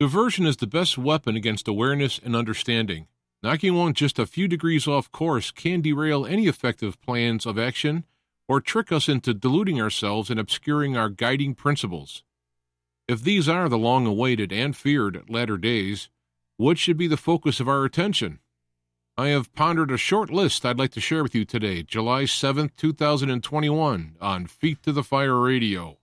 Diversion is the best weapon against awareness and understanding. Knocking one just a few degrees off course can derail any effective plans of action or trick us into deluding ourselves and obscuring our guiding principles. If these are the long-awaited and feared latter days, what should be the focus of our attention? I have pondered a short list I'd like to share with you today, July 7th, 2021, on Feet to the Fire Radio.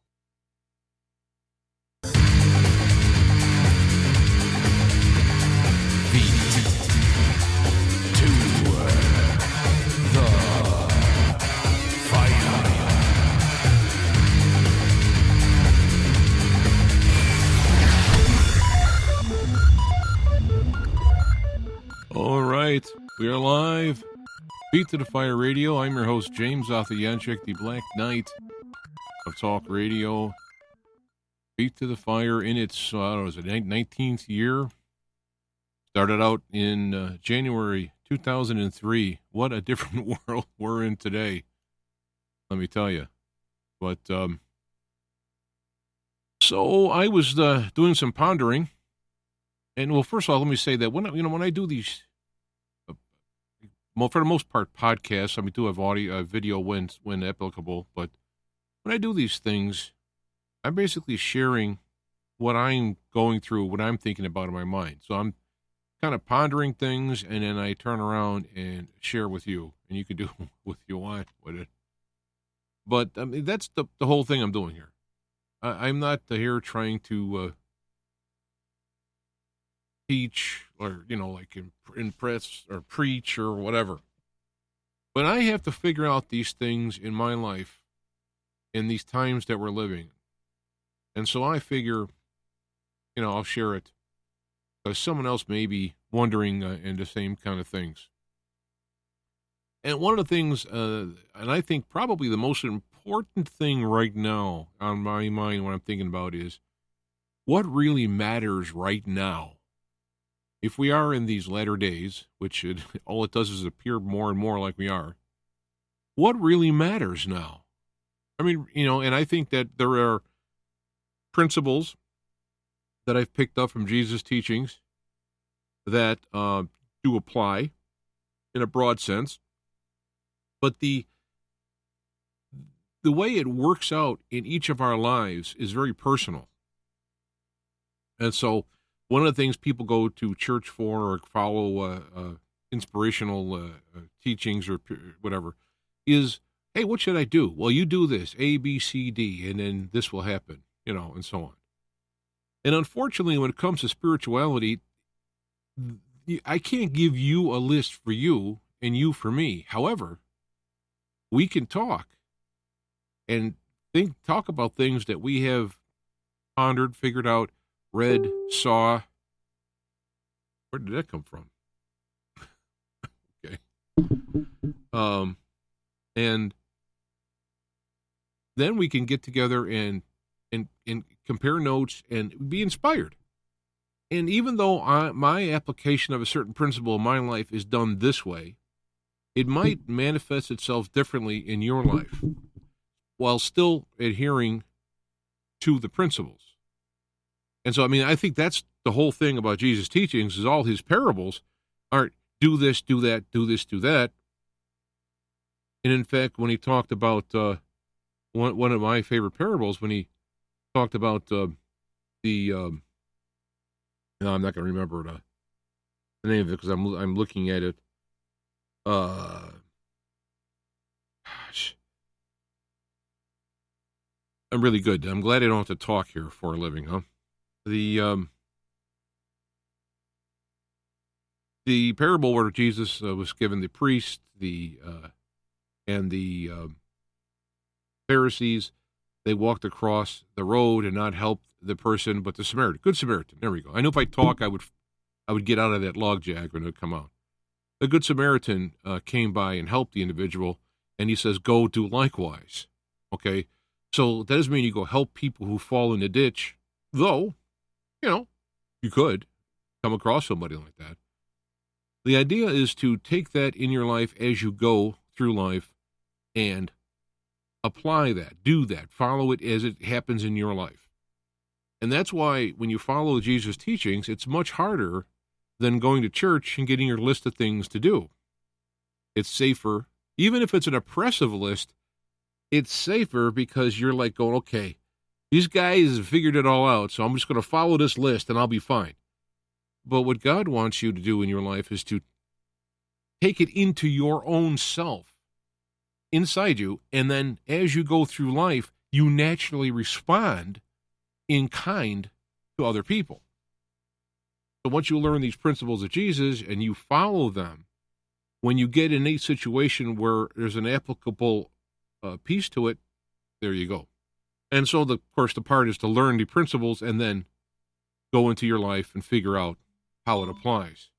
All right, we are live. Feet to the Fire Radio. I'm your host, James Othianchik, the Black Knight of Talk Radio. Feet to the Fire in its, 19th year. Started out in January 2003. What a different world we're in today, let me tell you. But, so I was doing some pondering. And, well, first of all, let me say that when I do these, for the most part, podcasts, I mean, do have audio, video when applicable, but when I do these things, I'm basically sharing what I'm going through, what I'm thinking about in my mind. So I'm kind of pondering things, and then I turn around and share with you, and you can do what you want with it. But, I mean, that's the whole thing I'm doing here. I'm not here trying to teach or, like impress or preach or whatever. But I have to figure out these things in my life in these times that we're living. And so I figure, I'll share it because someone else may be wondering in the same kind of things. And one of the things, and I think probably the most important thing right now on my mind, what I'm thinking about is what really matters right now. If we are in these latter days, which all it does is appear more and more like we are, what really matters now? I mean, and I think that there are principles that I've picked up from Jesus' teachings that do apply in a broad sense, but the way it works out in each of our lives is very personal. And so one of the things people go to church for or follow inspirational teachings or whatever is, hey, what should I do? Well, you do this, A, B, C, D, and then this will happen, and so on. And unfortunately, when it comes to spirituality, I can't give you a list for you and you for me. However, we can talk and talk about things that we have pondered, figured out, read, saw. Where did that come from? Okay. And then we can get together and compare notes and be inspired. And even though my application of a certain principle in my life is done this way, it might manifest itself differently in your life while still adhering to the principles. And so, I mean, I think that's the whole thing about Jesus' teachings is all his parables aren't do this, do that, do this, do that. And in fact, when he talked about one of my favorite parables, when he talked about I'm not going to remember the name of it because I'm looking at it. Gosh, I'm really good. I'm glad I don't have to talk here for a living, huh? The parable where Jesus was given the priest, and the Pharisees, they walked across the road and not helped the person, but the Samaritan, good Samaritan. There we go. I know if I talk, I would get out of that log jag when it would come out. The good Samaritan came by and helped the individual, and he says, "Go do likewise." Okay, so that doesn't mean you go help people who fall in the ditch, though. You could come across somebody like that. The idea is to take that in your life as you go through life and apply that, do that, follow it as it happens in your life. And that's why when you follow Jesus' teachings, it's much harder than going to church and getting your list of things to do. It's safer. Even if it's an oppressive list, it's safer because you're like going, okay, these guys have figured it all out, so I'm just going to follow this list and I'll be fine. But what God wants you to do in your life is to take it into your own self, inside you, and then as you go through life, you naturally respond in kind to other people. So once you learn these principles of Jesus and you follow them, when you get in a situation where there's an applicable piece to it, there you go. And so, of course, the part is to learn the principles and then go into your life and figure out how it applies.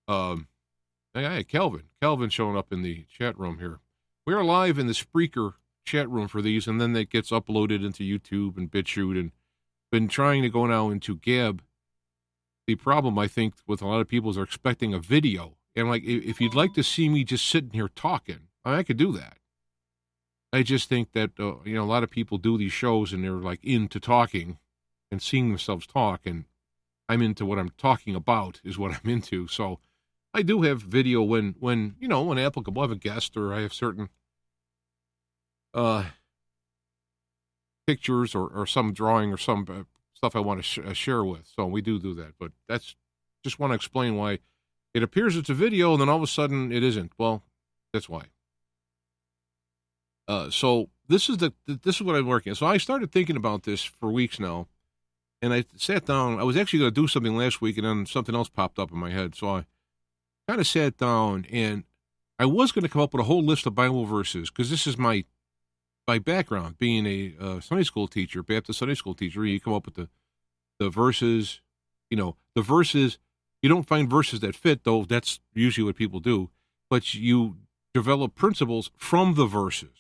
I had Calvin showing up in the chat room here. We are live in the Spreaker chat room for these, and then that gets uploaded into YouTube and BitChute, and been trying to go now into Gab. The problem, I think, with a lot of people is they're expecting a video. And like, if you'd like to see me just sitting here talking, I could do that. I just think that, a lot of people do these shows and they're like into talking and seeing themselves talk. And I'm into what I'm talking about is what I'm into. So I do have video when applicable. I have a guest or I have certain pictures or some drawing or some stuff I want to share with. So we do that. But that's just want to explain why it appears it's a video and then all of a sudden it isn't. Well, that's why. So this is what I'm working on. So I started thinking about this for weeks now, and I sat down. I was actually going to do something last week, and then something else popped up in my head. So I kind of sat down, and I was going to come up with a whole list of Bible verses, because this is my background, being a Sunday school teacher, Baptist Sunday school teacher. You come up with the verses, the verses. You don't find verses that fit, though. That's usually what people do. But you develop principles from the verses.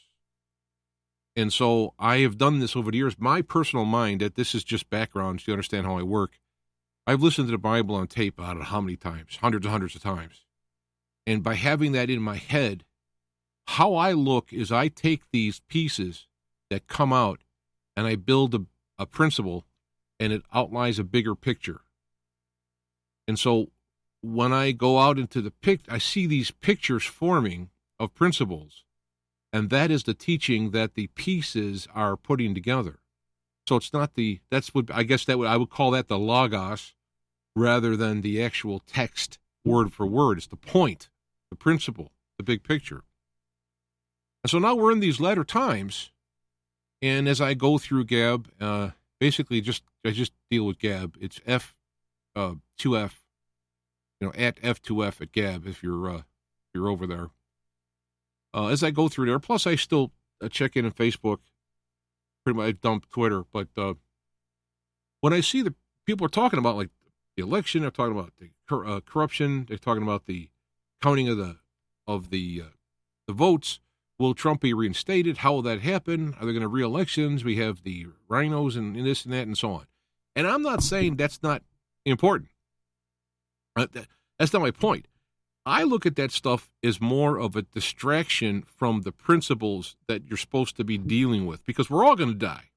And so I have done this over the years. My personal mind, that this is just background, so you understand how I work. I've listened to the Bible on tape, I don't know how many times, hundreds and hundreds of times. And by having that in my head, how I look is I take these pieces that come out and I build a principle, and it outlines a bigger picture. And so when I go out into the I see these pictures forming of principles. And that is the teaching that the pieces are putting together. So it's not I would call that the logos rather than the actual text word for word. It's the point, the principle, the big picture. And so now we're in these latter times, and as I go through Gab, basically I just deal with Gab. It's F2F, at F2F at Gab if you're over there. As I go through there, plus I still check in on Facebook. Pretty much I dump Twitter, but when I see the people are talking about like the election, they're talking about the corruption, they're talking about the counting of the votes. Will Trump be reinstated? How will that happen? Are there going to re-elections? We have the rhinos and this and that and so on. And I'm not saying that's not important. That's not my point. I look at that stuff as more of a distraction from the principles that you're supposed to be dealing with, because we're all going to die.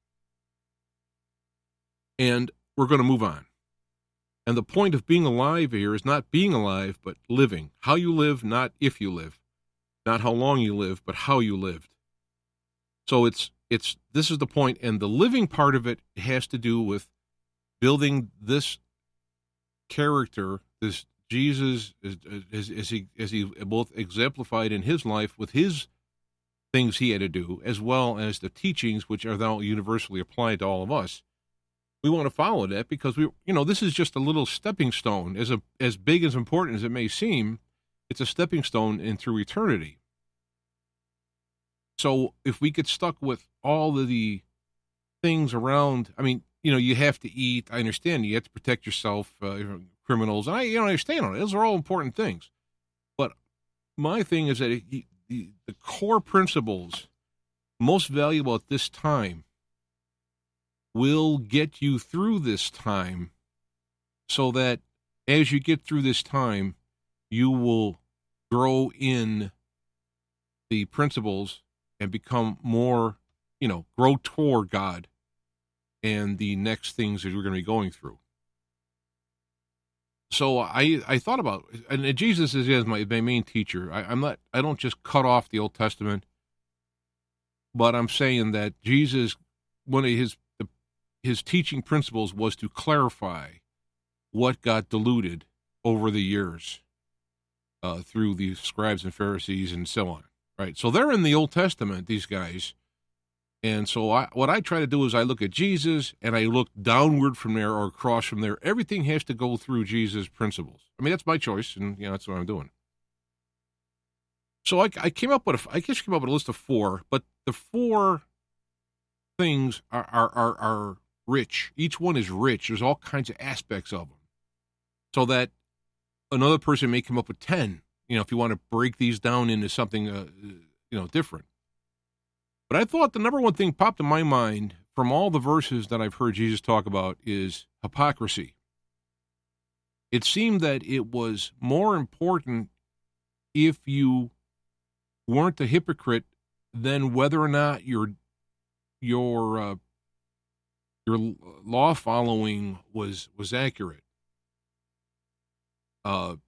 And we're going to move on. And the point of being alive here is not being alive, but living. How you live, not if you live. Not how long you live, but how you lived. So this is the point, and the living part of it has to do with building this character, this Jesus, as he both exemplified in his life with his things he had to do, as well as the teachings which are now universally applied to all of us. We want to follow that because this is just a little stepping stone. As big as important as it may seem, it's a stepping stone in through eternity. So if we get stuck with all of the things around, you have to eat. I understand you have to protect yourself. Criminals. And I understand all that. Those are all important things. But my thing is that the core principles most valuable at this time will get you through this time, so that as you get through this time, you will grow in the principles and become more, grow toward God and the next things that we're going to be going through. So I thought about, and Jesus is my main teacher. I don't just cut off the Old Testament, but I'm saying that Jesus, one of his teaching principles was to clarify what got diluted over the years through the scribes and Pharisees and so on. Right, so they're in the Old Testament, these guys. And so what I try to do is I look at Jesus and I look downward from there or across from there. Everything has to go through Jesus' principles. I mean, that's my choice, and that's what I'm doing. So I came up with a list of 4, but the 4 things are rich. Each one is rich. There's all kinds of aspects of them. So that another person may come up with 10. If you want to break these down into something, different. But I thought the number one thing popped in my mind from all the verses that I've heard Jesus talk about is hypocrisy. It seemed that it was more important if you weren't a hypocrite than whether or not your law following was accurate. And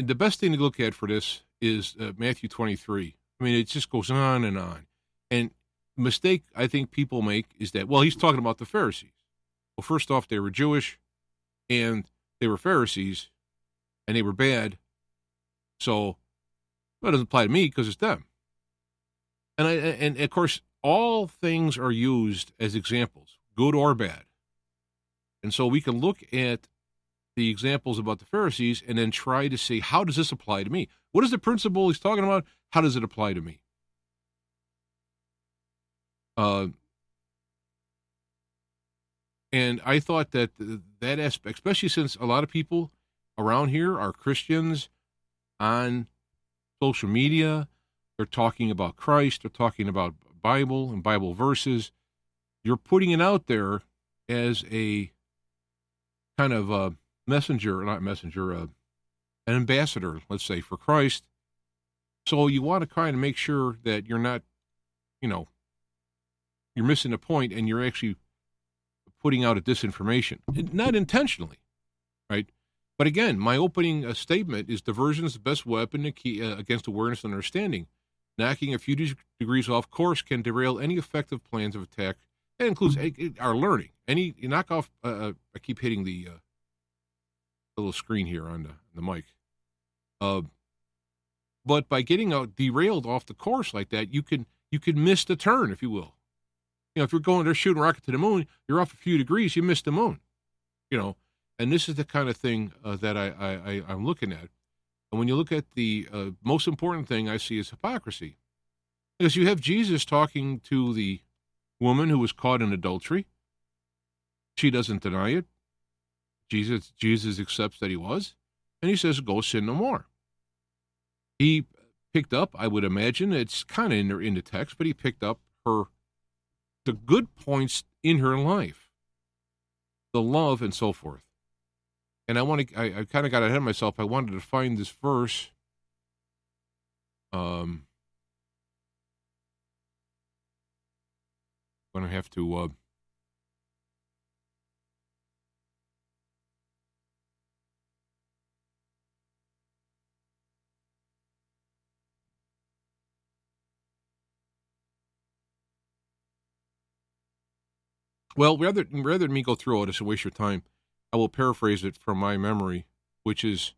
the best thing to look at for this is Matthew 23. I mean, it just goes on and on. And the mistake I think people make is that, well, he's talking about the Pharisees. Well, first off, they were Jewish, and they were Pharisees, and they were bad. So that doesn't apply to me because it's them. And of course, all things are used as examples, good or bad. And so we can look at the examples about the Pharisees and then try to say, how does this apply to me? What is the principle he's talking about? How does it apply to me? And I thought that that aspect, especially since a lot of people around here are Christians on social media, they're talking about Christ, they're talking about Bible and Bible verses. You're putting it out there as a kind of a an ambassador, let's say, for Christ. So you want to kind of make sure that you're not, you're missing a point and you're actually putting out a disinformation, not intentionally, right? But again, my opening statement is diversion is the best weapon against awareness and understanding. Knocking a few degrees off course can derail any effective plans of attack. That includes our learning. You knock off. I keep hitting the little screen here on the mic. But by getting derailed off the course like that, you could miss the turn, if you will. If you're going there shooting a rocket to the moon, you're off a few degrees, you miss the moon. And this is the kind of thing that I'm looking at. And when you look at the most important thing I see is hypocrisy. Because you have Jesus talking to the woman who was caught in adultery. She doesn't deny it. Jesus accepts that he was. And he says, go sin no more. He picked up, I would imagine, it's kind of in the text, but he picked up the good points in her life, the love and so forth. And I kind of got ahead of myself. I wanted to find this verse. I'm going to have to. Well, rather than me go through it, it's a waste of time. I will paraphrase it from my memory, which is,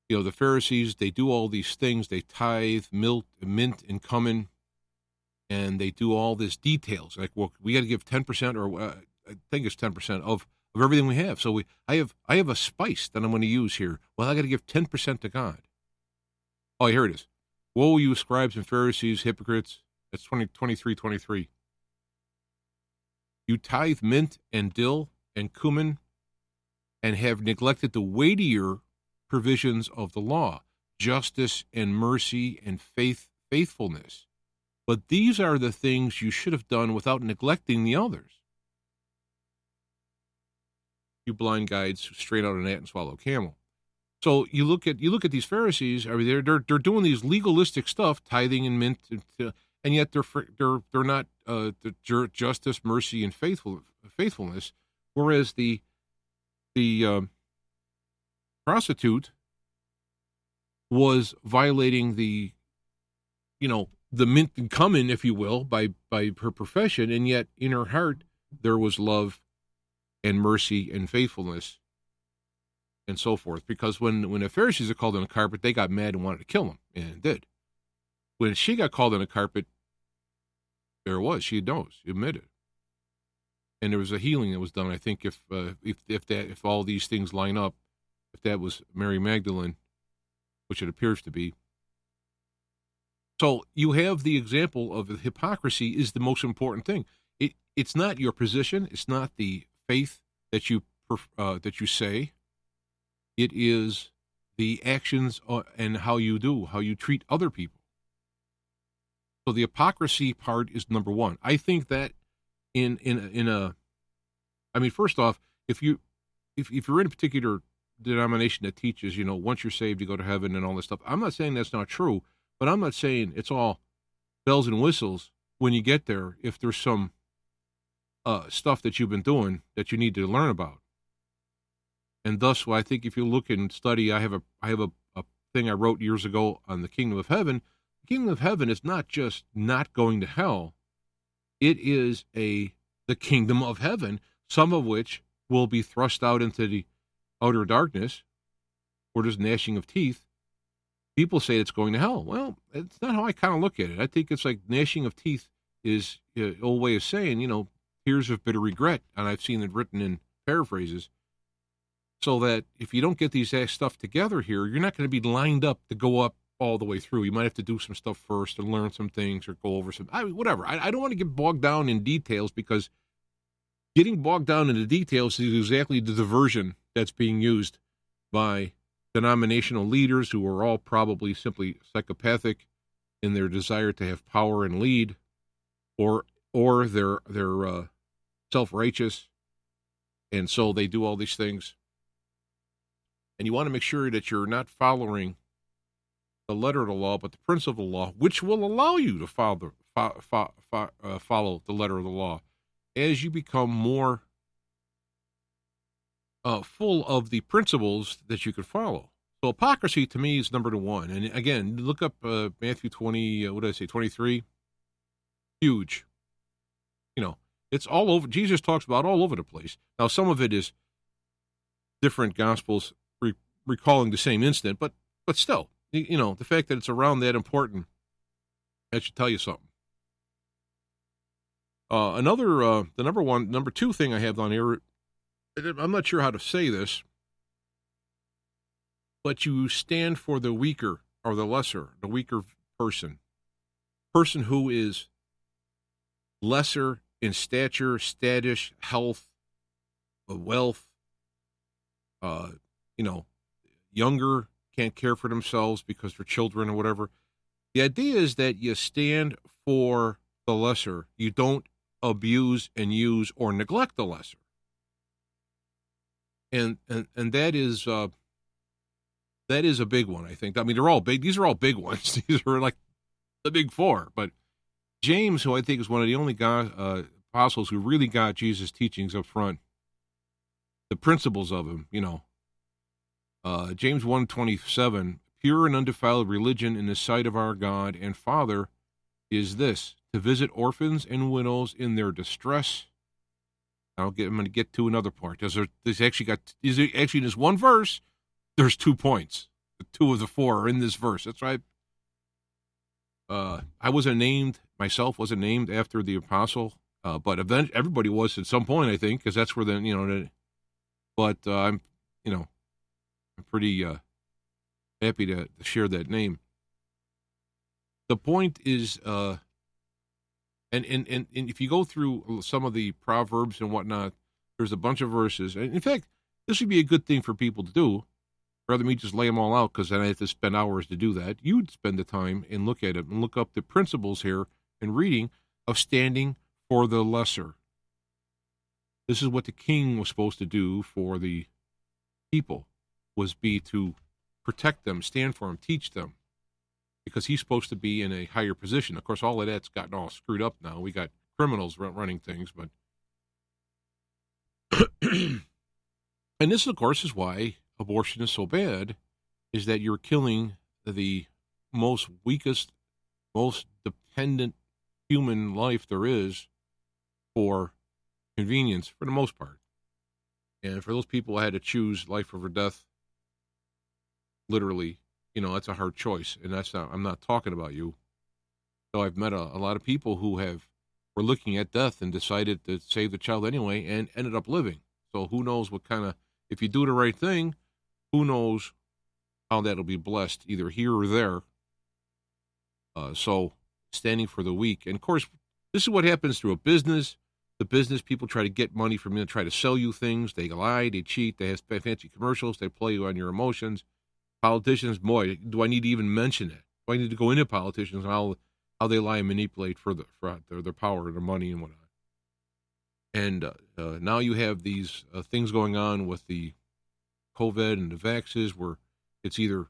the Pharisees, they do all these things. They tithe, mint, and cumin, and they do all these details. Like, well, we got to give 10%, or I think it's 10% of everything we have. So I have a spice that I'm going to use here. Well, I got to give 10% to God. Oh, here it is. Woe, you scribes and Pharisees, hypocrites. That's 23:23. You tithe mint and dill and cumin, and have neglected the weightier provisions of the law, justice and mercy and faithfulness. But these are the things you should have done without neglecting the others. You blind guides who straight out an gnat and swallow a camel. So you look at these Pharisees. I mean, they're doing these legalistic stuff, tithing and mint, and yet they're not justice, mercy, and faithfulness. Whereas the prostitute was violating the mint and come in, if you will, by her profession, and yet in her heart there was love and mercy and faithfulness and so forth. Because when the Pharisees are called on the carpet, they got mad and wanted to kill him, and did. When she got called on the carpet, there it was. She knows, she admitted, and there was a healing that was done. I think if all these things line up, if that was Mary Magdalene, which it appears to be. So you have the example of the hypocrisy is the most important thing. It's not your position. It's not the faith that you say. It is the actions and how you treat other people. So the hypocrisy part is number one. I think that first off, if you're in a particular denomination that teaches, once you're saved, you go to heaven and all this stuff. I'm not saying that's not true, but I'm not saying it's all bells and whistles when you get there. If there's some stuff that you've been doing that you need to learn about, and thus, I think if you look and study, I have a thing I wrote years ago on the kingdom of heaven. The kingdom of heaven is not just not going to hell; it is the kingdom of heaven, some of which will be thrust out into the outer darkness, where there's gnashing of teeth. People say it's going to hell. Well, it's not how I kind of look at it. I think it's like gnashing of teeth is an old way of saying, tears of bitter regret. And I've seen it written in paraphrases. So that if you don't get these stuff together here, you're not going to be lined up to go up all the way through. You might have to do some stuff first and learn some things or go over some, whatever. I don't want to get bogged down in details, because getting bogged down in the details is exactly the diversion that's being used by denominational leaders, who are all probably simply psychopathic in their desire to have power and lead, or they're self-righteous, and so they do all these things. And you want to make sure that you're not following the letter of the law, but the principle of the law, which will allow you to follow the letter of the law as you become more full of the principles that you could follow. So hypocrisy to me is number one. And again, look up Matthew 23. Huge. It's all over. Jesus talks about all over the place. Now, some of it is different gospels recalling the same incident, but still, the fact that it's around that important, that should tell you something. The number two thing I have on here, I'm not sure how to say this, but you stand for the weaker or the lesser, the weaker person who is lesser in stature, status, health, wealth, younger, can't care for themselves because they're children or whatever. The idea is that you stand for the lesser. You don't abuse and use or neglect the lesser. And that is a big one, I think. I mean, they're all big. These are all big ones. These are like the big four. But James, who I think is one of the only apostles who really got Jesus' teachings up front, the principles of him, James 1:27, pure and undefiled religion in the sight of our God and Father is this, to visit orphans and widows in their distress. I'm going to get to another part. There's actually in this one verse, there's 2 points. The 2 of the 4 are in this verse. That's right. I wasn't named after the apostle, but eventually everybody was at some point, I think, because that's where but I'm pretty happy to share that name. The point is, and if you go through some of the Proverbs and whatnot, there's a bunch of verses. And in fact, this would be a good thing for people to do, rather than me just lay them all out, because then I have to spend hours to do that. You'd spend the time and look at it and look up the principles here in reading of standing for the lesser. This is what the king was supposed to do for the people, was be to protect them, stand for them, teach them, because he's supposed to be in a higher position. Of course, all of that's gotten all screwed up now. We got criminals running things, but and this, of course, is why abortion is so bad, is that you're killing the most weakest, most dependent human life there is for convenience, for the most part. And for those people who had to choose life over death, literally, that's a hard choice. And I'm not talking about you. So I've met a lot of people who were looking at death and decided to save the child anyway and ended up living. So who knows what kind of, if you do the right thing, who knows how that'll be blessed, either here or there. So standing for the weak. And of course, this is what happens through a business. The business people try to get money from you, try to sell you things. They lie, they cheat, they have fancy commercials, they play you on your emotions. Politicians, boy, do I need to even mention it? Do I need to go into politicians and how they lie and manipulate for their power and their money and whatnot? And now you have these things going on with the COVID and the vaxes, where it's either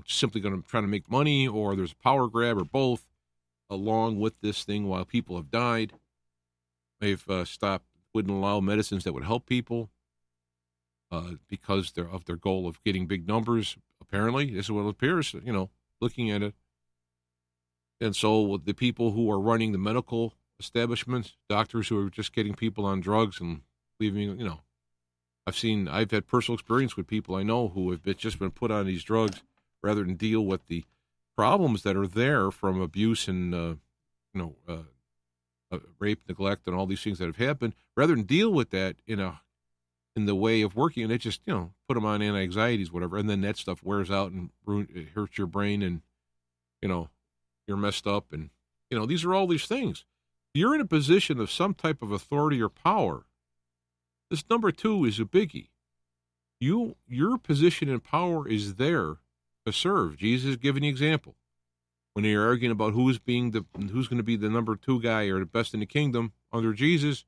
simply going to try to make money, or there's a power grab, or both, along with this thing while people have died. They've wouldn't allow medicines that would help people because of their goal of getting big numbers. Apparently, this is what it appears, looking at it. And so the people who are running the medical establishments, doctors who are just getting people on drugs and leaving, I've had personal experience with people I know who have just been put on these drugs rather than deal with the problems that are there from abuse and, rape, neglect, and all these things that have happened, rather than deal with that in the way of working, and it just, put them on anti-anxieties, whatever, and then that stuff wears out and it hurts your brain, and, you're messed up, and, these are all these things. You're in a position of some type of authority or power. This number 2 is a biggie. Your position and power is there to serve. Jesus is giving the example. When they're arguing about who's going to be the number 2 guy or the best in the kingdom under Jesus,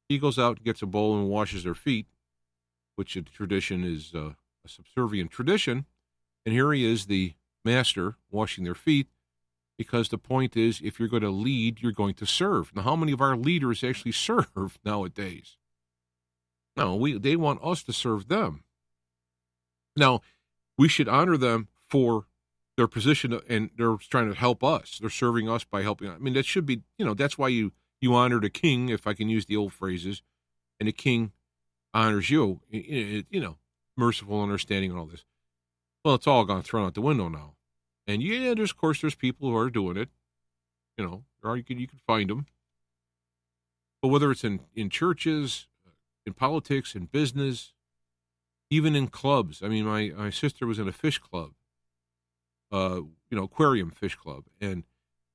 he goes out and gets a bowl and washes their feet, which in tradition is a subservient tradition. And here he is, the master, washing their feet, because the point is, if you're going to lead, you're going to serve. Now, how many of our leaders actually serve nowadays? No, they want us to serve them. Now, we should honor them for their position, and they're trying to help us. They're serving us by helping. I mean, that should be, that's why you honor the king, if I can use the old phrases, and the king honors you, merciful, understanding, and all this. Well, it's all gone thrown out the window now. And there's people who are doing it, or you can find them. But whether it's in churches, in politics, in business, even in clubs. I mean, my sister was in a fish club, aquarium fish club. And,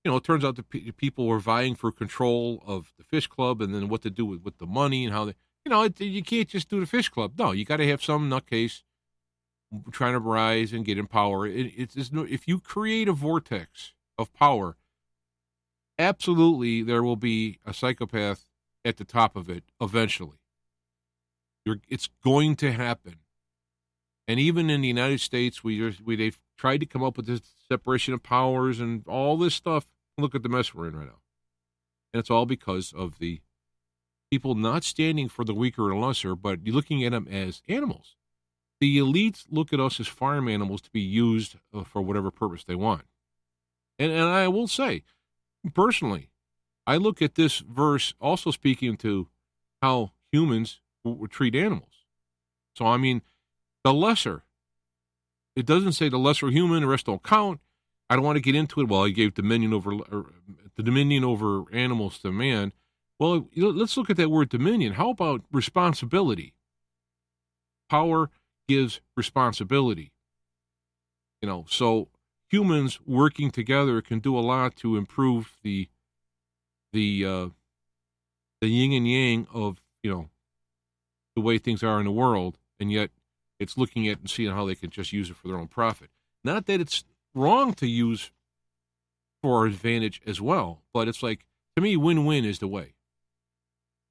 it turns out the people were vying for control of the fish club, and then what to do with the money and how they, you can't just do the fish club. No, you got to have some nutcase trying to rise and get in power. If you create a vortex of power, absolutely there will be a psychopath at the top of it eventually. It's going to happen. And even in the United States, they've tried to come up with this separation of powers and all this stuff. Look at the mess we're in right now. And it's all because of the people not standing for the weaker and lesser, but looking at them as animals. The elites look at us as farm animals to be used for whatever purpose they want. And I will say, personally, I look at this verse also speaking to how humans would treat animals. So, I mean, the lesser. It doesn't say the lesser human, the rest don't count. I don't want to get into it. Well, he gave dominion over animals to man. Well, let's look at that word dominion. How about responsibility? Power gives responsibility. So humans working together can do a lot to improve the yin and yang of, the way things are in the world, and yet it's looking at and seeing how they can just use it for their own profit. Not that it's wrong to use for our advantage as well, but it's like, to me, win-win is the way.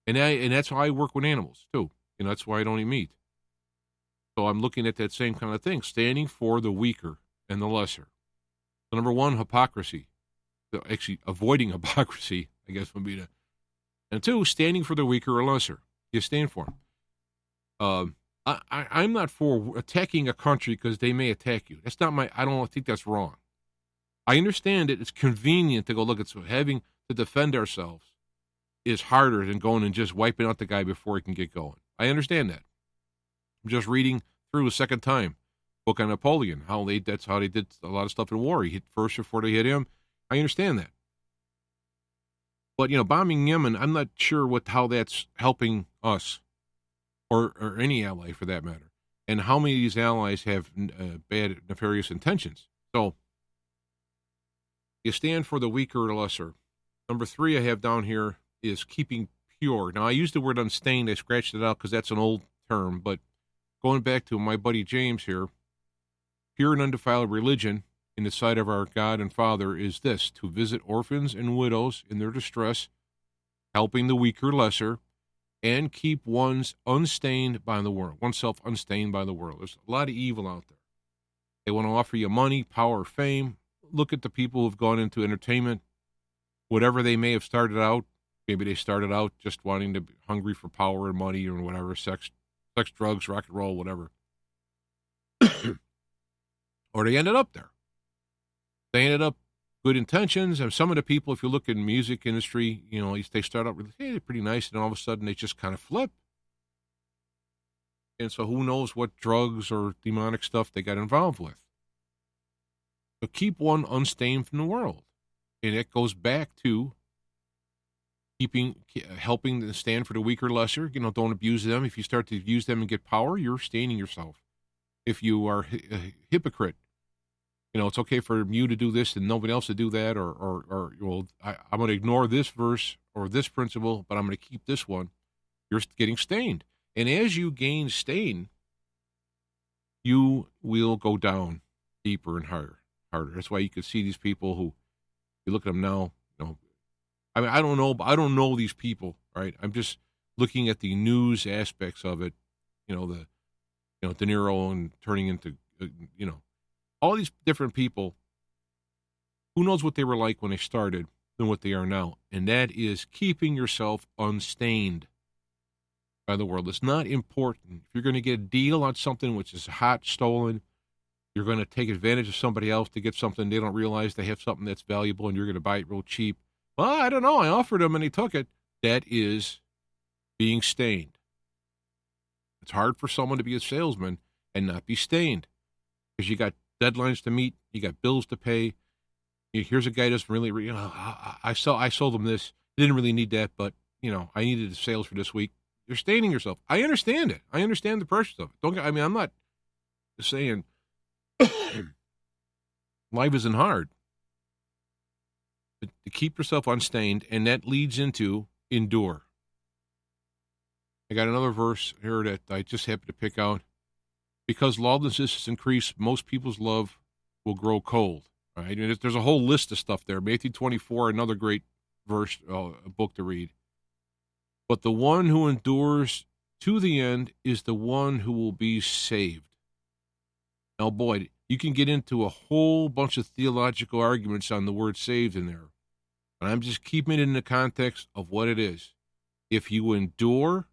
And that's how I work with animals, too. That's why I don't eat meat. So I'm looking at that same kind of thing, standing for the weaker and the lesser. So number one, hypocrisy. So actually, avoiding hypocrisy, I guess, would be the. And two, standing for the weaker or lesser. You stand for them. I'm not for attacking a country because they may attack you. That's not my. I don't think that's wrong. I understand it. It's convenient to go look at so having to defend ourselves is harder than going and just wiping out the guy before he can get going. I understand that. I'm just reading through a second time book on Napoleon. That's how they did a lot of stuff in war. He hit first before they hit him. I understand that. But bombing Yemen, I'm not sure how that's helping us or any ally for that matter. And how many of these allies have bad, nefarious intentions. So you stand for the weaker or lesser. Number three I have down here is keeping pure. Now, I used the word unstained. I scratched it out because that's an old term. But going back to my buddy James here, pure and undefiled religion in the sight of our God and Father is this: to visit orphans and widows in their distress, helping the weaker, lesser, and keep oneself unstained by the world. There's a lot of evil out there. They want to offer you money, power, fame. Look at the people who've gone into entertainment, whatever they may have started out. Maybe they started out just wanting to be hungry for power and money or whatever, sex, drugs, rock and roll, whatever. Or they ended up there. They ended up good intentions. And some of the people, if you look in the music industry, they start out really, hey, they're pretty nice, and all of a sudden they just kind of flip. And so who knows what drugs or demonic stuff they got involved with. So keep one unstained from the world. And it goes back to helping to stand for the weaker, lesser. Don't abuse them. If you start to use them and get power, you're staining yourself. If you are a hypocrite, it's okay for you to do this and nobody else to do that, or I'm going to ignore this verse or this principle, but I'm going to keep this one. You're getting stained. And as you gain stain, you will go down deeper and harder. That's why you can see these people who, you look at them now, I mean, I don't know these people, right? I'm just looking at the news aspects of it, De Niro and turning into, all these different people. Who knows what they were like when they started than what they are now? And that is keeping yourself unstained by the world. It's not important. If you're going to get a deal on something which is hot, stolen, you're going to take advantage of somebody else to get something. They don't realize they have something that's valuable and you're going to buy it real cheap. Well, I don't know. I offered them and he took it. That is being stained. It's hard for someone to be a salesman and not be stained because you got deadlines to meet. You got bills to pay. Here's a guy who doesn't really, I sold them this. Didn't really need that, but, I needed the sales for this week. You're staining yourself. I understand it. I understand the pressures of it. I'm not saying life isn't hard. But to keep yourself unstained, and that leads into endure. I got another verse here that I just happened to pick out. Because lawlessness is increased, most people's love will grow cold. Right? And there's a whole list of stuff there. Matthew 24, another great verse, a book to read. But the one who endures to the end is the one who will be saved. Now, boy, you can get into a whole bunch of theological arguments on the word saved in there. But I'm just keeping it in the context of what it is. If you endure,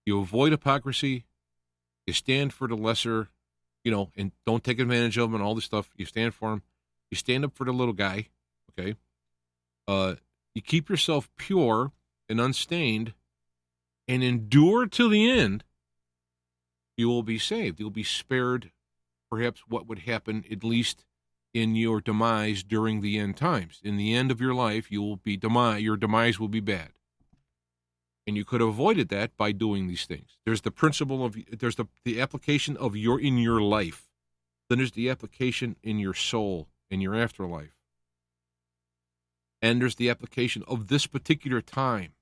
you avoid hypocrisy, you stand for the lesser, and don't take advantage of them and all this stuff. You stand for them. You stand up for the little guy, okay? You keep yourself pure and unstained and endure till the end, you will be saved. You'll be spared perhaps what would happen at least in your demise during the end times. In the end of your life, you will be your demise will be bad. And you could have avoided that by doing these things. There's the principle of, there's the application of in your life. Then there's the application in your soul, in your afterlife. And there's the application of this particular time.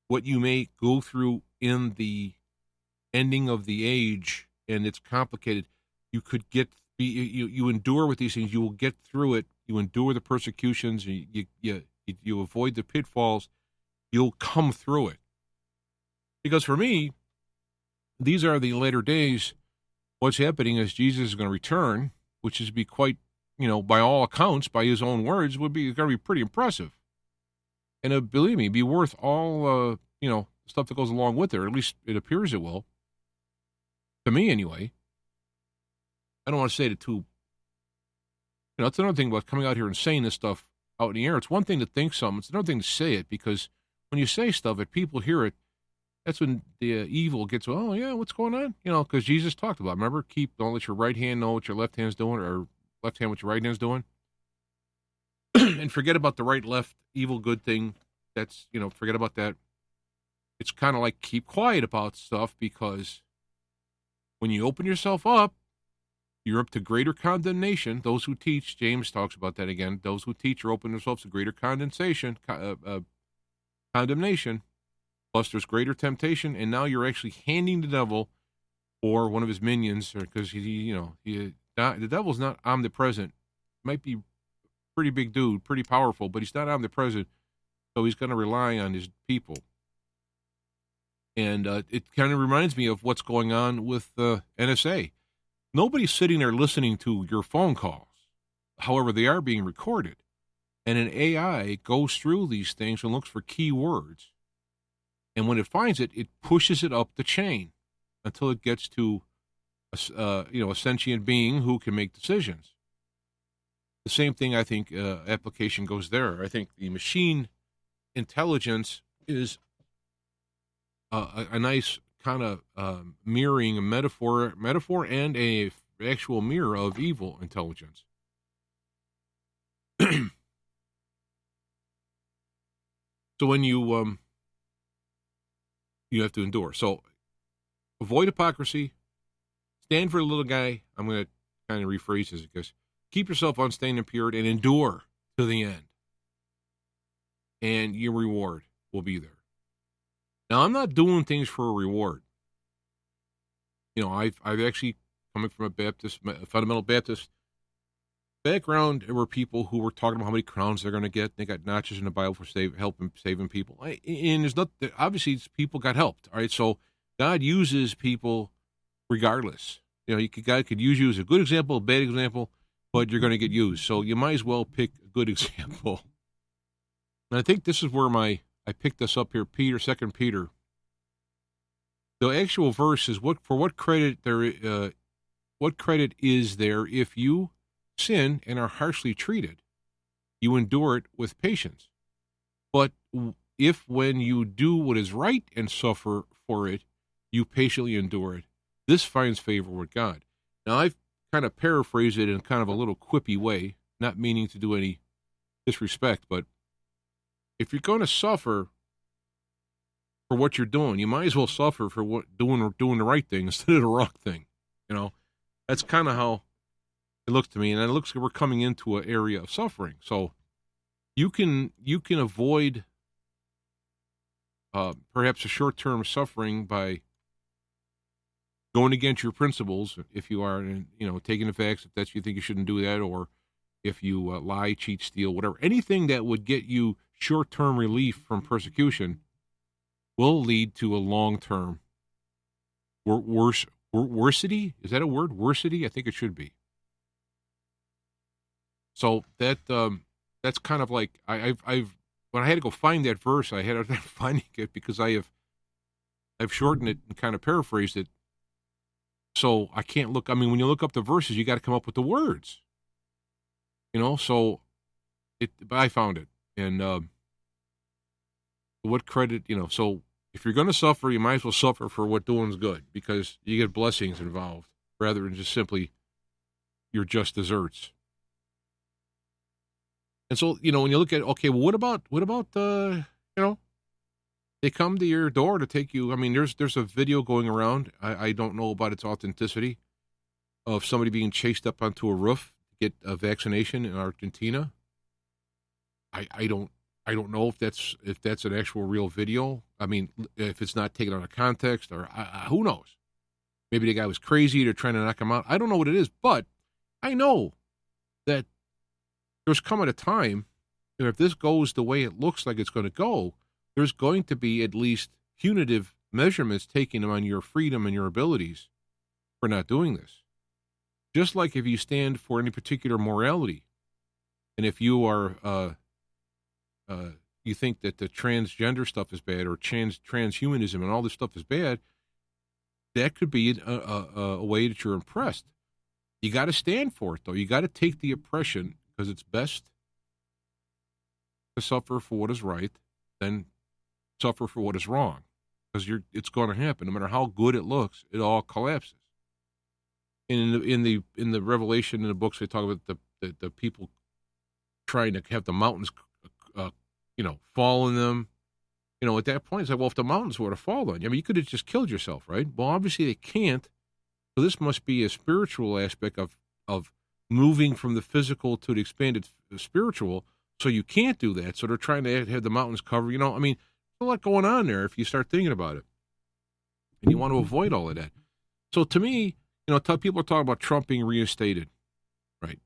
What you may go through in the ending of the age, and it's complicated. You could you endure with these things. You will get through it. You endure the persecutions. You avoid the pitfalls. You'll come through it. Because for me, these are the later days. What's happening is Jesus is going to return, which is be quite by all accounts, by his own words, would be going to be pretty impressive. And believe me, be worth all, stuff that goes along with it, or at least it appears it will. To me, anyway. I don't want to say it too. It's another thing about coming out here and saying this stuff out in the air. It's one thing to think something. It's another thing to say it, because when you say stuff, if people hear it, that's when the evil gets, oh, yeah, what's going on? Because Jesus talked about, remember, don't let your right hand know what your left hand's doing, or left hand what your right hand's doing. And forget about the right, left, evil, good thing. That's, forget about that. It's kind of like keep quiet about stuff, because when you open yourself up, you're up to greater condemnation. Those who teach, James talks about that again, those who teach are open themselves to greater condemnation, plus there's greater temptation, and now you're actually handing the devil or one of his minions, because the devil's not omnipresent. Might be a pretty big dude, pretty powerful, but he's not omnipresent, so he's going to rely on his people. And it kind of reminds me of what's going on with the NSA. Nobody's sitting there listening to your phone calls. However, they are being recorded. And an AI goes through these things and looks for keywords. And when it finds it, it pushes it up the chain until it gets to a sentient being who can make decisions. The same thing, I think, application goes there. I think the machine intelligence is a nice kind of mirroring, a metaphor and a actual mirror of evil intelligence. So when you have to endure. So avoid hypocrisy, stand for the little guy. I'm going to kind of rephrase this, because keep yourself unstained and pure, and endure to the end. And your reward will be there. Now, I'm not doing things for a reward. I've actually, coming from a fundamental Baptist background, there were people who were talking about how many crowns they're going to get. They got notches in the Bible for helping saving people. And there's not, obviously, people got helped. All right, so God uses people regardless. God could use you as a good example, a bad example, but you're going to get used. So you might as well pick a good example. And I think this is where I picked this up here, 2 Peter. The actual verse is, what credit is there if you sin and are harshly treated? You endure it with patience. But if when you do what is right and suffer for it, you patiently endure it, this finds favor with God. Now, I've kind of paraphrased it in kind of a little quippy way, not meaning to do any disrespect, but if you're going to suffer for what you're doing, you might as well suffer for doing the right thing instead of the wrong thing. That's kind of how it looks to me, and it looks like we're coming into an area of suffering. So you can avoid perhaps a short-term suffering by going against your principles, if you are, taking the facts, if that's you think you shouldn't do that, or if you lie, cheat, steal, whatever. Anything that would get you short-term relief from persecution will lead to a long-term worseity. Is that a word? Worseity? I think it should be. So that's kind of like I've when I had to go find that verse, I had to finding it because I've shortened it and kind of paraphrased it. So I can't look. I mean, when you look up the verses, you got to come up with the words. So but I found it, and what credit, so if you're going to suffer, you might as well suffer for what doing's good, because you get blessings involved rather than just simply your just desserts. And so, when you look at, okay, well, what about they come to your door to take you. I mean, there's a video going around. I don't know about its authenticity, of somebody being chased up onto a roof to get a vaccination in Argentina. I don't know if that's an actual real video. I mean, if it's not taken out of context, or who knows? Maybe the guy was crazy. They're trying to knock him out. I don't know what it is, but I know that there's coming a time that if this goes the way it looks like it's going to go, there's going to be at least punitive measurements taken on your freedom and your abilities for not doing this. Just like if you stand for any particular morality, and if you are, you think that the transgender stuff is bad or transhumanism and all this stuff is bad, that could be a way that you're impressed. You got to stand for it, though. You got to take the oppression because it's best to suffer for what is right than suffer for what is wrong, because it's going to happen. No matter how good it looks, it all collapses. And in the Revelation, in the books, they talk about the people trying to have the mountains, fall on them. At that point, it's like, well, if the mountains were to fall on you, I mean, you could have just killed yourself, right? Well, obviously they can't. So this must be a spiritual aspect of moving from the physical to the expanded spiritual. So you can't do that. So they're trying to have the mountains covered. I mean, there's a lot going on there if you start thinking about it, and you want to avoid all of that. So to me, people are talking about Trump being reinstated, right,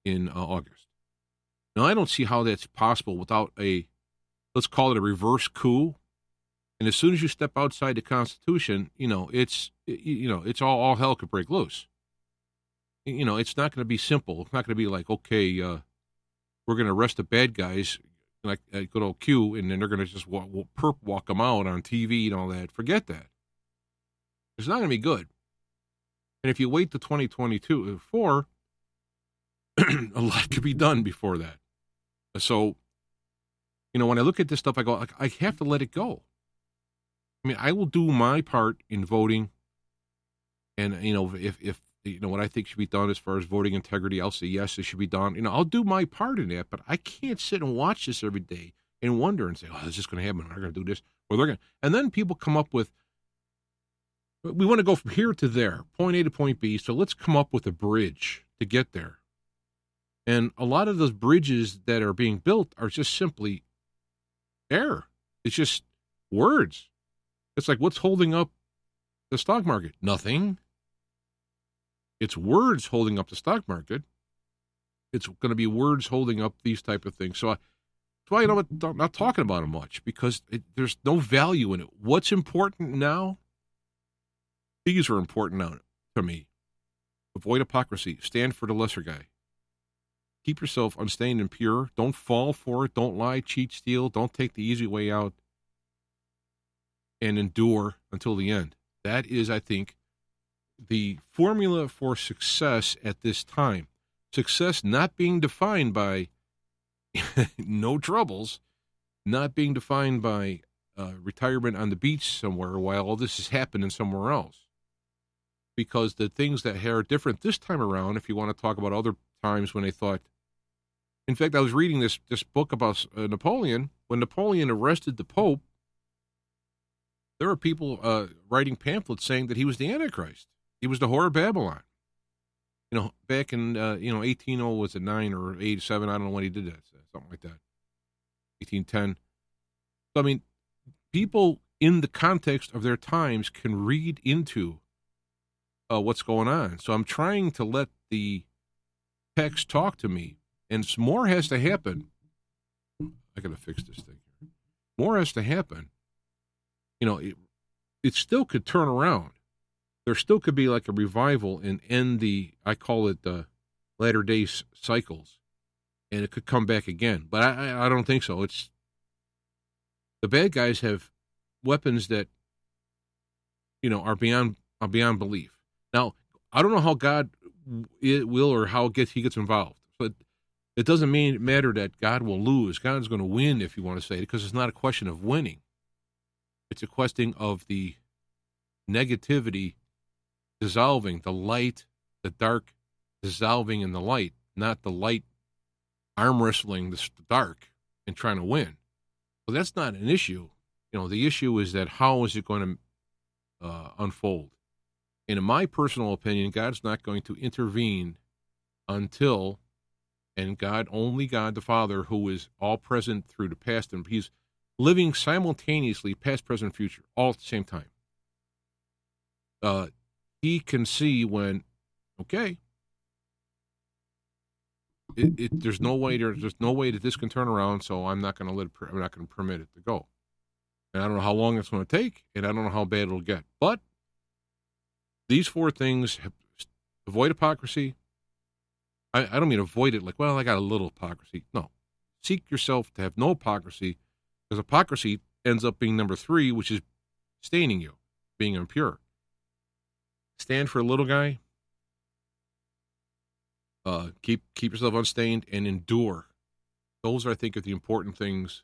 in August. Now, I don't see how that's possible without let's call it a reverse coup. And as soon as you step outside the Constitution, it's all hell could break loose. It's not going to be simple. It's not going to be like, okay, we're going to arrest the bad guys, like at good old Q, and then they're going to just walk them out on TV and all that. Forget that. It's not going to be good. And if you wait to 2022, a lot could be done before that. So, when I look at this stuff, I go, I have to let it go. I mean, I will do my part in voting. And, if what I think should be done as far as voting integrity, I'll say, yes, it should be done. I'll do my part in that, but I can't sit and watch this every day and wonder and say, oh, is this going to happen? They're going to do this, or they're going to. And then people come up with, we want to go from here to there, point A to point B, so let's come up with a bridge to get there. And a lot of those bridges that are being built are just simply air. It's just words. It's like, what's holding up the stock market? Nothing. It's words holding up the stock market. It's going to be words holding up these type of things. So that's why I'm not talking about it much, because there's no value in it. What's important now? These are important now to me. Avoid hypocrisy. Stand for the lesser guy. Keep yourself unstained and pure. Don't fall for it. Don't lie, cheat, steal. Don't take the easy way out. And endure until the end. That is, I think, the formula for success at this time. Success not being defined by no troubles, not being defined by retirement on the beach somewhere while all this is happening somewhere else. Because the things that are different this time around, if you want to talk about other times when they thought, in fact, I was reading this book about Napoleon. When Napoleon arrested the Pope, there were people writing pamphlets saying that he was the Antichrist. He was the whore of Babylon. Back in 1809 was it 9 or 87? I don't know when he did that, something like that. 1810. So I mean, people in the context of their times can read into what's going on. So I'm trying to let the text talk to me, and more has to happen. I got to fix this thing here. More has to happen. It still could turn around. There still could be like a revival and end I call it the latter day cycles, and it could come back again. But I don't think so. The bad guys have weapons that, are beyond belief. Now, I don't know how God will or how he gets involved, but it doesn't matter that God will lose. God's going to win, if you want to say it, because it's not a question of winning. It's a question of the negativity dissolving, the light, the dark dissolving in the light, not the light arm wrestling the dark and trying to win. So that's not an issue. The issue is that how is it going to unfold? And in my personal opinion, God's not going to intervene until, and only God the Father, who is all present through the past, and he's living simultaneously, past, present, future, all at the same time. He can see when, okay, there's no way that this can turn around, so I'm not going to permit it to go. And I don't know how long it's going to take, and I don't know how bad it'll get. But these four things Avoid hypocrisy. I don't mean avoid it like, well, I got a little hypocrisy. No. Seek yourself to have no hypocrisy, because hypocrisy ends up being number 3, which is staining you, being impure. Stand for a little guy. Keep yourself unstained and endure. Those, I think, are the important things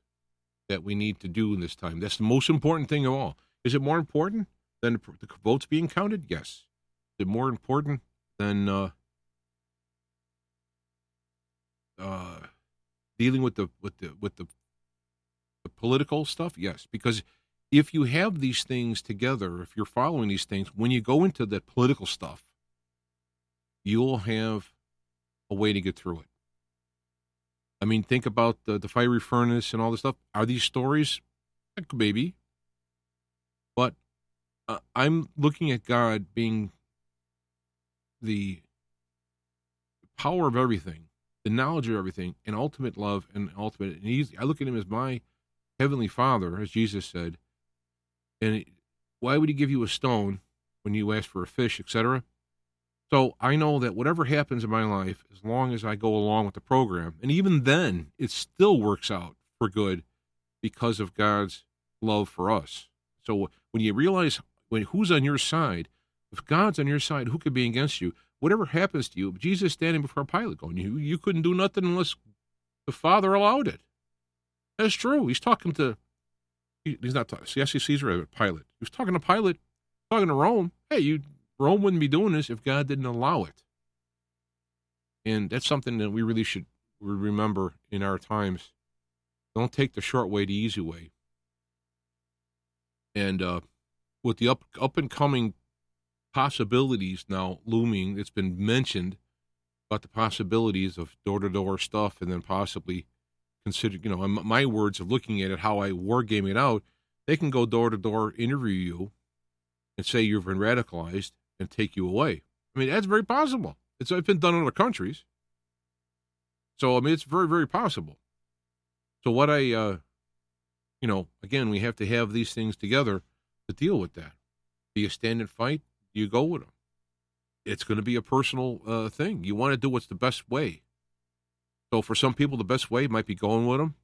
that we need to do in this time. That's the most important thing of all. Is it more important than the votes being counted? Yes. Is it more important than dealing with the political stuff? Yes, because if you have these things together, if you're following these things, when you go into that political stuff, you'll have a way to get through it. I mean, think about the fiery furnace and all this stuff. Are these stories? Maybe. But I'm looking at God being the power of everything, the knowledge of everything, and ultimate love and ultimate. And I look at him as my heavenly Father, as Jesus said. And why would he give you a stone when you ask for a fish, etc.? So I know that whatever happens in my life, as long as I go along with the program, and even then, it still works out for good because of God's love for us. So when you realize who's on your side, if God's on your side, who could be against you? Whatever happens to you, Jesus standing before Pilate going, you couldn't do nothing unless the Father allowed it. That's true. He's talking to, he's not talking, yes, Caesar, Pilate. He was talking to Pilate, talking to Rome. Hey, Rome wouldn't be doing this if God didn't allow it. And that's something that we really should remember in our times. Don't take the short way, the easy way. And with the up and coming possibilities now looming, it's been mentioned about the possibilities of door-to-door stuff, and then possibly consider, my words of looking at it, how I wargame it out, they can go door-to-door, interview you, and say you've been radicalized, and take you away. I mean, that's very possible. It's been done in other countries. So, I mean, it's very, very possible. So what again, we have to have these things together to deal with that. Do you stand and fight? Do you go with them? It's going to be a personal thing. You want to do what's the best way. So for some people, the best way might be going with them.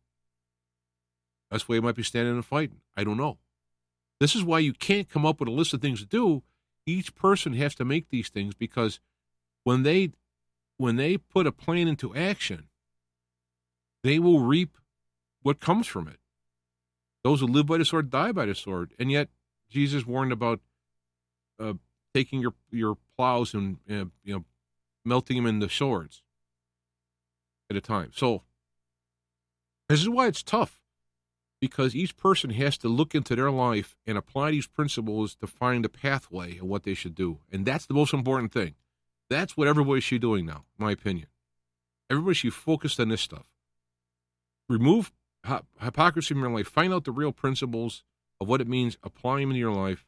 Best way might be standing and fighting. I don't know. This is why you can't come up with a list of things to do. Each person has to make these things, because when they put a plan into action, they will reap what comes from it. Those who live by the sword die by the sword. And yet Jesus warned about taking your plows and melting them into swords at a time. So this is why it's tough, because each person has to look into their life and apply these principles to find a pathway of what they should do. And that's the most important thing. That's what everybody should be doing now, in my opinion. Everybody should focus on this stuff. Remove hypocrisy from your life. Find out the real principles of what it means. Apply them in your life.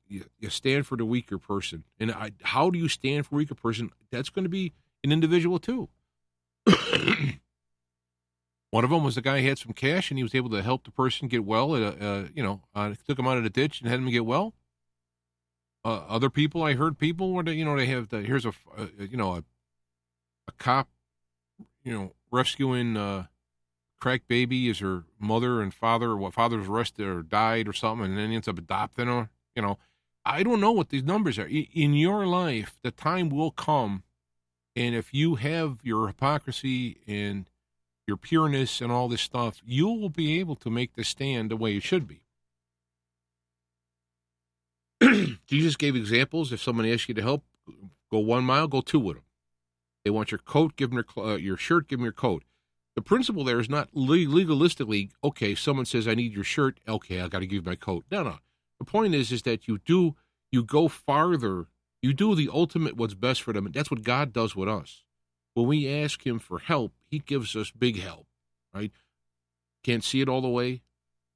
You stand for the weaker person. And how do you stand for a weaker person? That's going to be an individual too. One of them was the guy who had some cash, and he was able to help the person get well. Took him out of the ditch and had him get well. Other people, I heard people where they have here's a cop, rescuing crack baby as her mother and father, or father's arrested or died or something, and then he ends up adopting her. I don't know what these numbers are. In your life, the time will come, and if you have your hypocrisy and your pureness and all this stuff, you will be able to make the stand the way it should be. Jesus gave examples. If someone asks you to help, go 1 mile, go 2 with them. They want your coat, give them your shirt, give them your coat. The principle there is not legalistically, okay, someone says, I need your shirt, okay, I got to give you my coat. No. The point is that you go farther, you do the ultimate what's best for them, and that's what God does with us. When we ask him for help, he gives us big help, right? Can't see it all the way.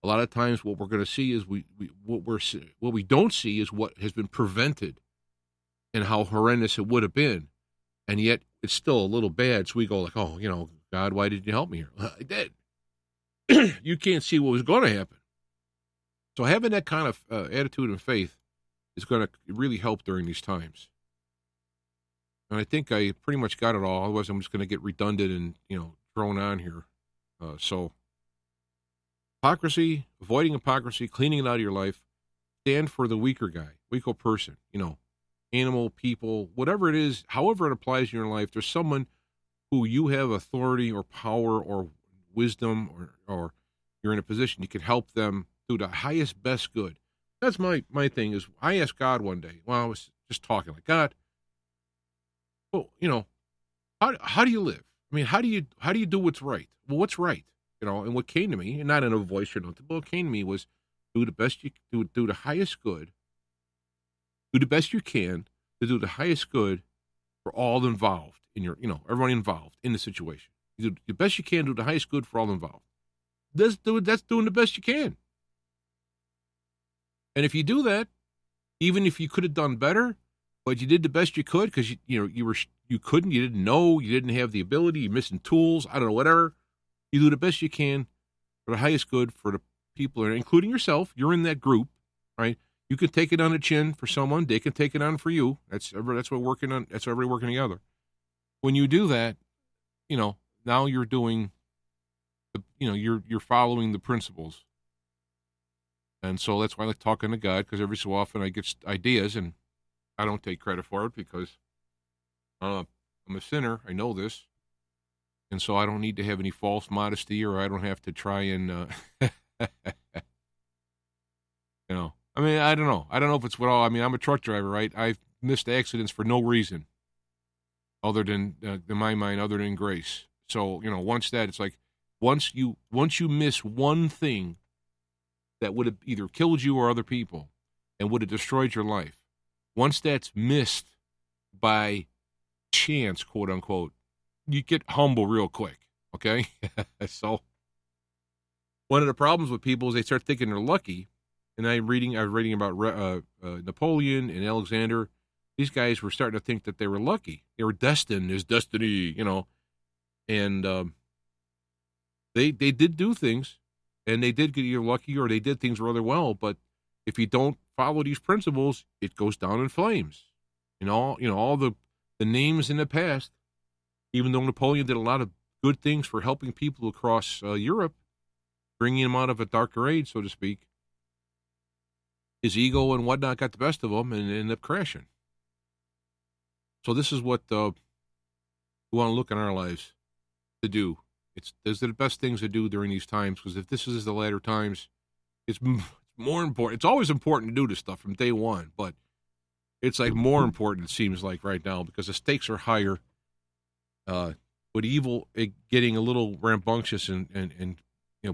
A lot of times what we're going to see is what we don't see is what has been prevented and how horrendous it would have been. And yet it's still a little bad. So we go like, oh, God, why didn't you help me here? I did. You can't see what was going to happen. So having that kind of attitude and faith is going to really help during these times. And I think I pretty much got it all. Otherwise, I'm just going to get redundant and, thrown on here. So, hypocrisy, avoiding hypocrisy, cleaning it out of your life. Stand for the weaker guy, weaker person, animal, people, whatever it is, however it applies in your life. There's someone who you have authority or power or wisdom or you're in a position you can help them do the highest, best good. That's my thing is I asked God one day, while I was just talking like, God, well, how do you live? I mean, how do you do what's right? Well, what's right? And what came to me, and not in a voice or nothing, but what came to me was do the best you do the highest good, do the best you can to do the highest good for all involved in your, everyone involved in the situation. You do the best you can, do the highest good for all involved. That's doing the best you can. And if you do that, even if you could have done better, but you did the best you could because you couldn't, you didn't know, you didn't have the ability, you're missing tools, I don't know, whatever. You do the best you can for the highest good for the people, including yourself. You're in that group, right? You can take it on the chin for someone; they can take it on for you. That's what working on. That's everybody working together. When you do that, now you're doing, you're following the principles. And so that's why I like talking to God, because every so often I get ideas and I don't take credit for it because I'm a sinner. I know this. And so I don't need to have any false modesty, or I don't have to try and, I mean, I don't know. I don't know if it's what all, I mean, I'm a truck driver, right? I've missed accidents for no reason other than, in my mind, other than grace. So, once that, it's like, once you miss one thing that would have either killed you or other people and would have destroyed your life, once that's missed by chance, quote unquote, you get humble real quick, okay? So one of the problems with people is they start thinking they're lucky. And I was reading about Napoleon and Alexander. These guys were starting to think that they were lucky. They were destined. There's destiny, And they did do things, and they did get either lucky or they did things rather well. But if you don't follow these principles, it goes down in flames. All the names in the past, even though Napoleon did a lot of good things for helping people across Europe, bringing them out of a darker age, so to speak, his ego and whatnot got the best of him and ended up crashing. So this is what we want to look in our lives to do. These are the best things to do during these times, because if this is the latter times, it's more important. It's always important to do this stuff from day one, but it's like more important, it seems like right now, because the stakes are higher. With evil getting a little rambunctious and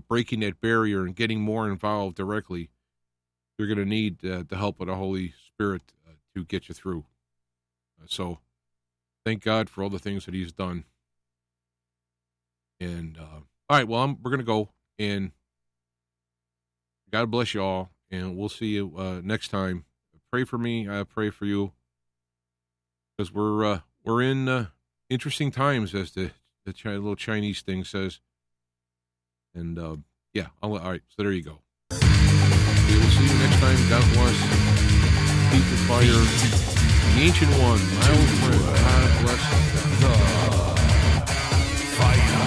breaking that barrier and getting more involved directly, you're going to need the help of the Holy Spirit to get you through. So thank God for all the things that he's done. And all right, well, we're going to go, and God bless you all, and we'll see you next time. Pray for me. I pray for you, because we're in interesting times, as the little Chinese thing says. And yeah, all right. So there you go. We will see you next time. God bless. Keep the fire. The Ancient One, my old friend. God bless the fire.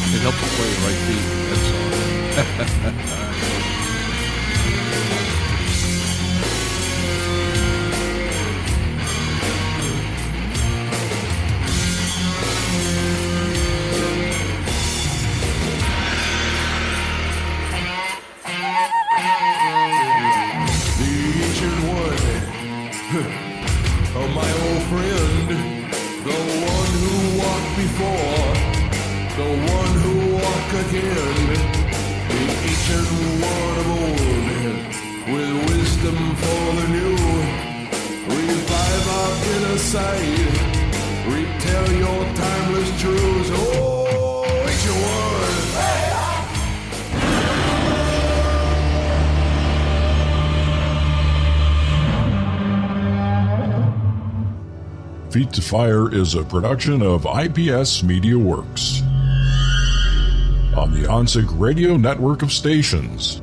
It helps to play the right beat. That's all. Oh, my old friend, the one who walked before, the one who walked again, the ancient one of old, with wisdom for the new. Revive our inner sight, retell your timeless truths. Oh, ancient one. Hey! Feet to Fire is a production of IPS Media Works on the OnSig Radio network of stations.